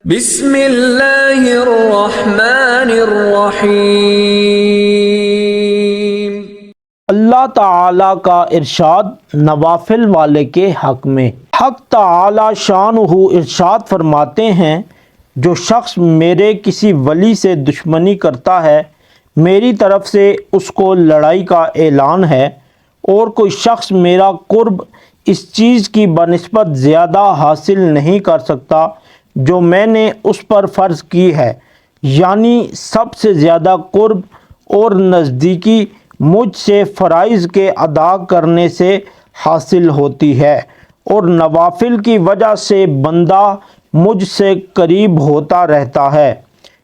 بسم اللہ الرحمن الرحیم۔ اللہ تعالی کا ارشاد نوافل والے کے حق میں۔ حق تعالی شانہ ارشاد فرماتے ہیں، جو شخص میرے کسی ولی سے دشمنی کرتا ہے، میری طرف سے اس کو لڑائی کا اعلان ہے، اور کوئی شخص میرا قرب اس چیز کی بنسبت زیادہ حاصل نہیں کر سکتا جو میں نے اس پر فرض کی ہے، یعنی سب سے زیادہ قرب اور نزدیکی مجھ سے فرائض کے ادا کرنے سے حاصل ہوتی ہے، اور نوافل کی وجہ سے بندہ مجھ سے قریب ہوتا رہتا ہے،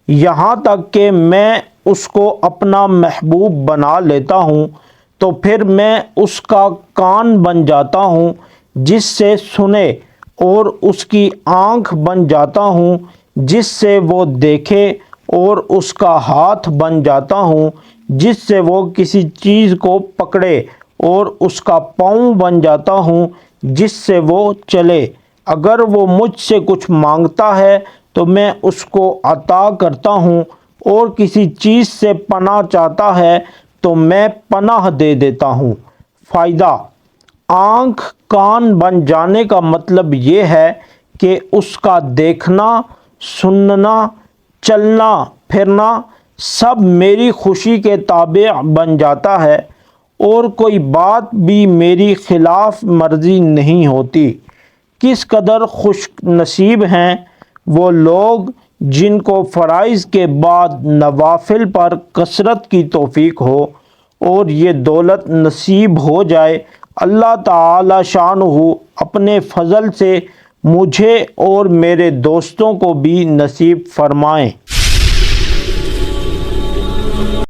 یہاں تک کہ میں اس کو اپنا محبوب بنا لیتا ہوں، تو پھر میں اس کا کان بن جاتا ہوں جس سے سنے، اور اس کی آنکھ بن جاتا ہوں جس سے وہ دیکھے، اور اس کا ہاتھ بن جاتا ہوں جس سے وہ کسی چیز کو پکڑے، اور اس کا پاؤں بن جاتا ہوں جس سے وہ چلے۔ اگر وہ مجھ سے کچھ مانگتا ہے تو میں اس کو عطا کرتا ہوں، اور کسی چیز سے پناہ چاہتا ہے تو میں پناہ دے دیتا ہوں۔ فائدہ: آنکھ کان بن جانے کا مطلب یہ ہے کہ اس کا دیکھنا، سننا، چلنا پھرنا سب میری خوشی کے تابع بن جاتا ہے، اور کوئی بات بھی میری خلاف مرضی نہیں ہوتی۔ کس قدر خوش نصیب ہیں وہ لوگ جن کو فرائض کے بعد نوافل پر کثرت کی توفیق ہو، اور یہ دولت نصیب ہو جائے۔ اللہ تعالی شانہ اپنے فضل سے مجھے اور میرے دوستوں کو بھی نصیب فرمائیں۔